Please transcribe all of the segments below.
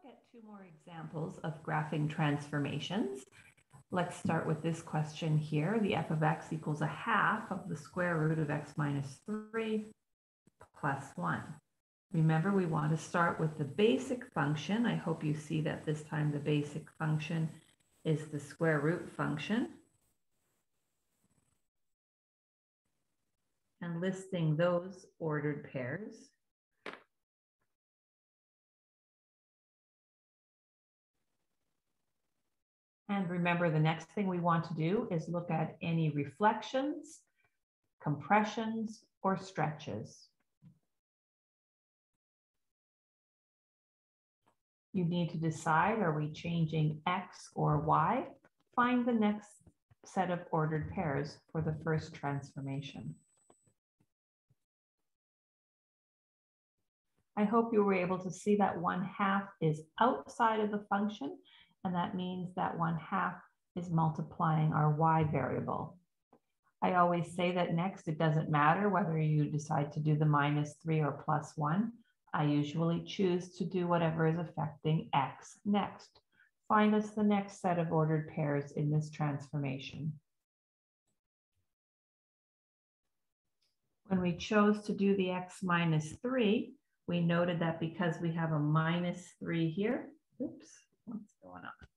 look at two more examples of graphing transformations. Let's start with this question here. The f of x equals a half of the square root of x minus 3 plus 1. Remember, we want to start with the basic function. I hope you see that this time the basic function is the square root function. And listing those ordered pairs. And remember, the next thing we want to do is look at any reflections, compressions, or stretches. You need to decide, are we changing x or y? Find the next set of ordered pairs for the first transformation. I hope you were able to see that 1/2 is outside of the function, and that means that 1/2 is multiplying our y variable. I always say that next, it doesn't matter whether you decide to do the minus 3 or plus 1. I usually choose to do whatever is affecting x next. Find us the next set of ordered pairs in this transformation. When we chose to do the x minus 3, we noted that because we have a minus 3 here, oops, what's going on?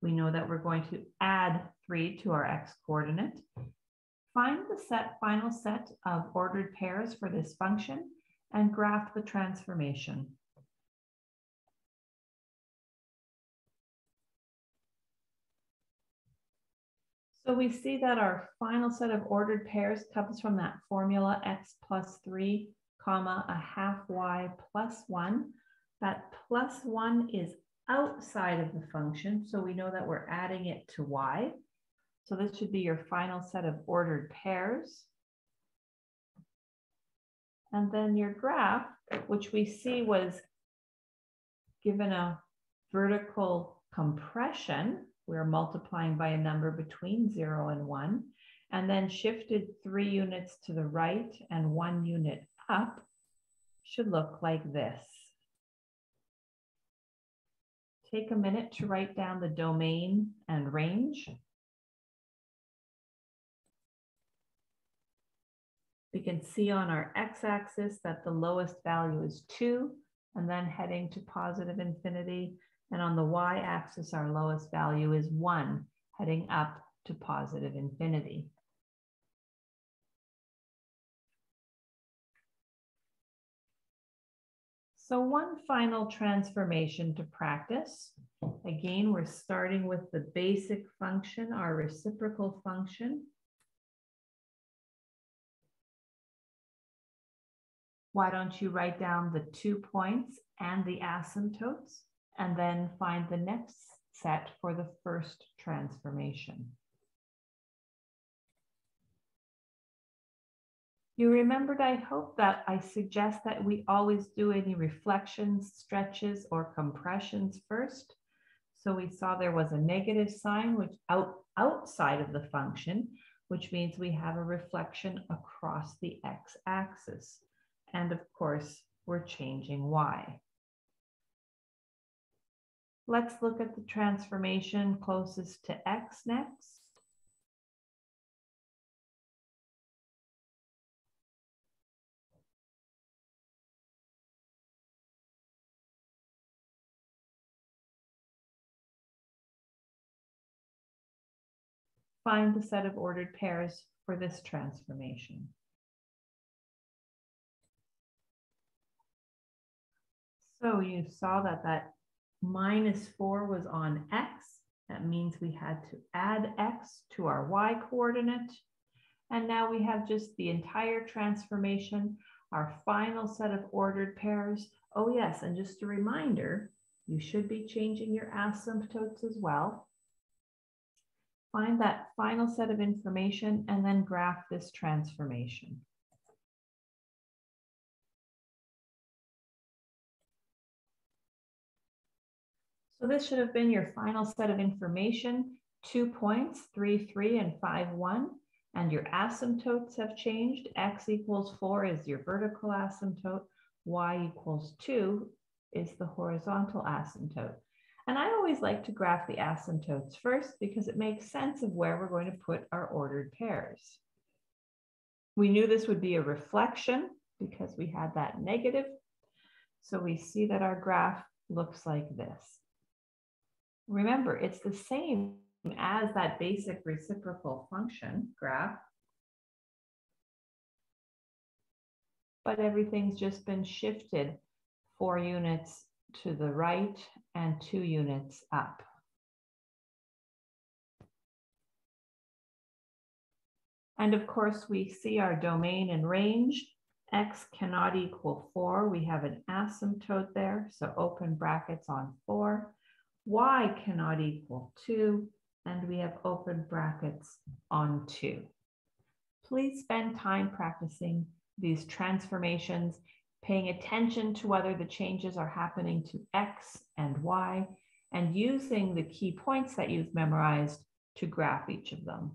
We know that we're going to add 3 to our x coordinate. Find the final set of ordered pairs for this function and graph the transformation. So we see that our final set of ordered pairs comes from that formula x plus 3, comma, a half y plus 1. That plus 1 is outside of the function, so we know that we're adding it to y. So this should be your final set of ordered pairs. And then your graph, which we see was given a vertical compression, we're multiplying by a number between 0 and 1, and then shifted 3 units to the right and 1 unit up, should look like this. Take a minute to write down the domain and range. We can see on our x-axis that the lowest value is 2, and then heading to positive infinity. And on the y-axis, our lowest value is 1, heading up to positive infinity. So one final transformation to practice. Again, we're starting with the basic function, our reciprocal function. Why don't you write down the 2 points and the asymptotes, and then find the next set for the first transformation. You remembered, I hope, that I suggest that we always do any reflections, stretches, or compressions first. So we saw there was a negative sign which outside of the function, which means we have a reflection across the x-axis. And of course, we're changing y. Let's look at the transformation closest to x next. Find the set of ordered pairs for this transformation. So you saw that minus 4 was on x. That means we had to add x to our y coordinate. And now we have just the entire transformation, our final set of ordered pairs. Oh yes, and just a reminder, you should be changing your asymptotes as well. Find that final set of information and then graph this transformation. So this should have been your final set of information, 2 points, 3, 3, and 5, 1. And your asymptotes have changed. X equals 4 is your vertical asymptote. Y equals 2 is the horizontal asymptote. And I always like to graph the asymptotes first because it makes sense of where we're going to put our ordered pairs. We knew this would be a reflection because we had that negative. So we see that our graph looks like this. Remember, it's the same as that basic reciprocal function graph, but everything's just been shifted 4 units to the right and 2 units up. And of course, we see our domain and range. X cannot equal 4. We have an asymptote there, so open brackets on 4. Y cannot equal 2, and we have open brackets on 2. Please spend time practicing these transformations, paying attention to whether the changes are happening to X and Y, and using the key points that you've memorized to graph each of them.